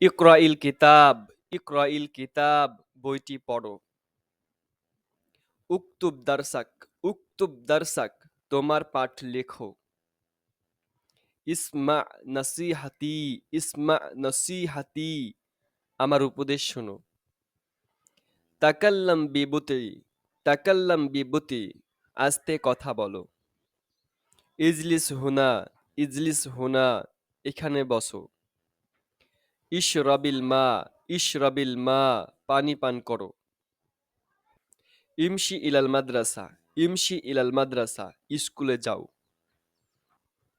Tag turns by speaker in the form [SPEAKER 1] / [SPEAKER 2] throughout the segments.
[SPEAKER 1] ইকরাইল কিতাব, ইকরাইল কিতাব, বইটি পড়ো। উক্তুব দারসাক, উক্তুব দারসাক, তোমার পাঠ লেখো। ইসমা নসিহাতি, ইসমা নসিহাতি, আমার উপদেশ শোনো। তাকাল্লাম বিবুতি, তাকাল্লাম বিবুতি, আস্তে কথা বলো। ইজলিস হুনা, ইজলিস হুনা, এখানে বসো। ইশরাবিল মা, ইশরাবিল মা, পানি পান করো। ইমশি ইলাল মাদ্রাসা, ইমশি ইলাল মাদ্রাসা, স্কুলে যাও।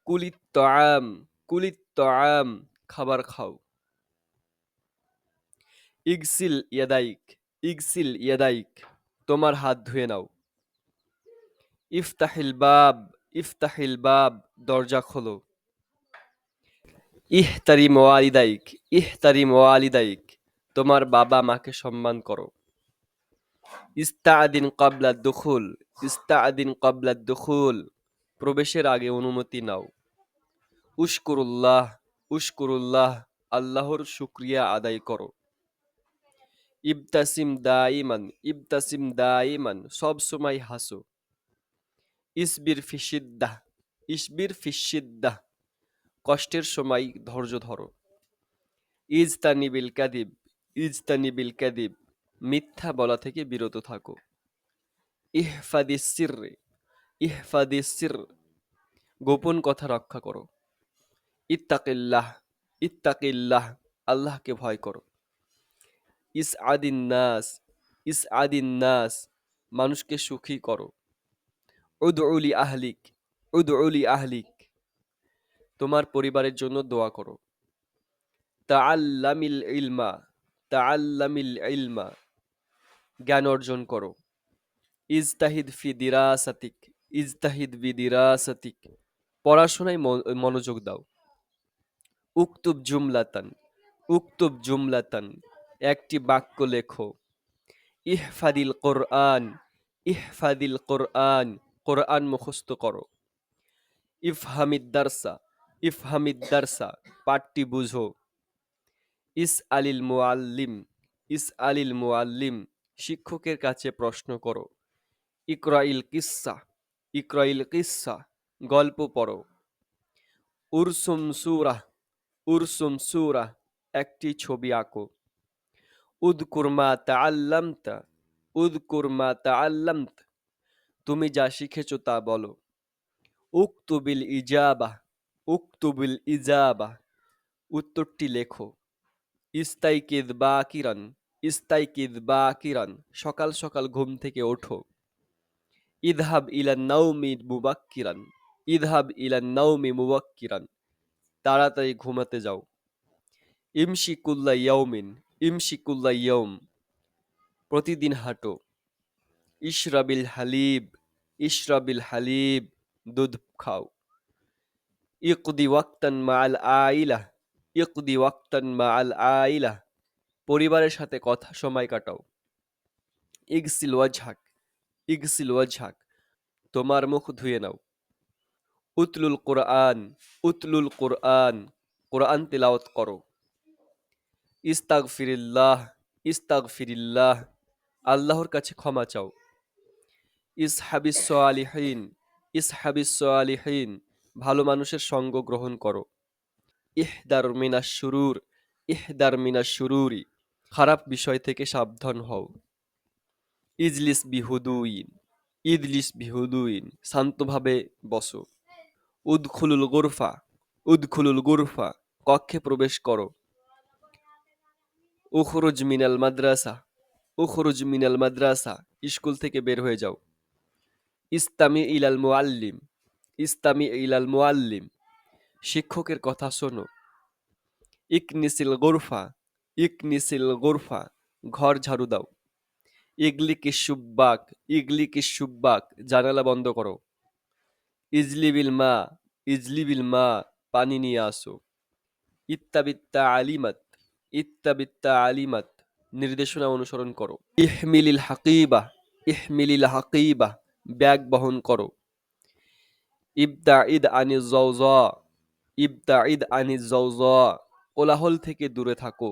[SPEAKER 1] কুলিত তাআম, কুলিত তাআম, খাবার খাও। ইগসিল ইয়াদাইক, ইগসিল ইয়াদাইক, তোমার হাত ধুয়ে নাও। ইফতাহিল বাব, ইফতাহিল বাব, দরজা খোলো। ইহতারিম ওয়ালিদাইক, ইহতারিম ওয়ালিদাইক, তোমার বাবা মাকে সম্মান করো। ইস্তাআদিন ক্বাবলা দুখুল, ইস্তাআদিন ক্বাবলা দুখুল, প্রবেশের আগে অনুমতি নাও। উশকুরুল্লাহ, উশকুরুল্লাহ, আল্লাহর শুকরিয়া আদায় করো। ইবতাসিম দাইমান, ইবতাসিম দাইমান, সব সময় হাসো। ইসবির ফিসিদ্দাহ, ইসবির ফিসিদ্দাহ, কষ্টের সময় ধৈর্য ধরো। ইজতানিবিল কাদিব, ইজতানিবিল কাদিব, মিথ্যা বলা থেকে বিরত থাকো। ইহফাদিস সির, ইহফাদিস সির, গোপন কথা রক্ষা করো। ইত্তাকিল্লাহ, ইত্তাকিল্লাহ, আল্লাহকে ভয় করো। ইসআদিন নাস, ইসআদিন নাস, মানুষকে সুখী করো। উদউলি আহলিক, উদউলি আহলিক, তোমার পরিবারের জন্য দোয়া করো। তাআল্লামিল ইলমা, তাআল্লামিল ইলমা, জ্ঞান অর্জন করো। ইজতাহিদ ফি দিরাসাতিক, ইজতাহিদ ফি দিরাসাতিক, পড়াশোনায় মনোযোগ দাও। উক্তুব জুমলাতান, উক্তুব জুমলাতান, একটি বাক্য লেখো। ইহফাদিল কোরআন, ইহফাদিল কোরআন, কোরআন মুখস্থ করো। ইফহামিদ দারসা, ইফহামিদ দারসা, পাঠটি বুঝো। ইস আলিল মুআল্লিম, ইস আলিল মুআল্লিম, শিক্ষকের কাছে প্রশ্ন করো। ইকরাইল কিসসা, ইকরাইল কিসসা, গল্প পড়ো। উরসুম সূরাহ, উরসুম সূরাহ, একটি ছবি আঁকো। উযকুর মা তাআল্লামতা, উযকুর মা তাআল্লামতা, তুমি যা শিখেছো তা বলো। উকতুবিল ইজাবাহ, উকতুবিল ইজাবাহ, উত্তরটি লেখো। ইস্তাইকিদ বাকিরান, ইস্তাইকিদ বাকিরান, সকাল সকাল ঘুম থেকে ওঠো। ইযহাব ইলান নাওমি মুবাক্কিরান, ইযহাব ইলান নাওমি মুবাক্কিরান, তাড়াতাড়ি ঘুমাতে যাও। ইমশি কুল্লা ইয়াউমিন, ইমশি কুল্লা ইয়াউম, প্রতিদিন হাঁটো। ইশরাবিল হালিব, ইশরাবিল হালিব, দুধ খাও। ইকদি ওয়াক্তান মাআল আইলাহ, ইকদি ওয়াক্তান মাআল আইলাহ, পরিবারের সাথে কথা সময় কাটাও। ইগসিল ওয়াজহাক, ইগসিল ওয়াজহাক, তোমার মুখ ধুয়ে নাও। উতলুল কোরআন, উতলুল কোরআন, কোরআন তিলাওয়াত করো। ইস্তাগফিরিল্লাহ, ইস্তাগফিরিল্লাহ, আল্লাহর কাছে ক্ষমা চাও। ইসহাবিস সালিহিন, ইসহাবিস সালিহিন, ভালো মানুষের সঙ্গ গ্রহণ করো। ইহদার মিনাশ শুরুর, ইহদার মিনাশ শুরুরি, খারাপ বিষয় থেকে সাবধান হও। ইজলিস বিহুদুইন, ইজলিস বিহুদুইন, শান্তভাবে বসো। উদখুলুল গুরফা, উদখুলুল গুরফা, কক্ষে প্রবেশ করো। উখরুজ মিনাল মাদ্রাসা, উখরুজ মিনাল মাদ্রাসা, স্কুল থেকে বের হয়ে যাও। ইস্তামি ইলাল মুআল্লিম, ইস্তামি ইলাল মুআল্লিম, শিক্ষকের কথা শোনো। ইকনিসিল গুরফা, ইকনিসিল গুরফা, ঘর ঝাড়ু দাও। ইগলিকিস সুব্বাক, ইগলিকিস সুব্বাক, জানালা বন্ধ করো। ইজলিবিল মা, ইজলিবিল মা, পানি নিয়ে আসো। ইত্তাবিত্তা আলিমাত, ইত্তাবিত্তা আলিমাত, নির্দেশনা অনুসরণ করো। ইহমিলিল হাকিবা, ইহমিলিল হাকিবা, ব্যাগ বহন করো। ইবতাইদ আনিজ জাওজা, ইবতাইদ আনিজ জাওজা, কোলাহল থেকে দূরে থাকো।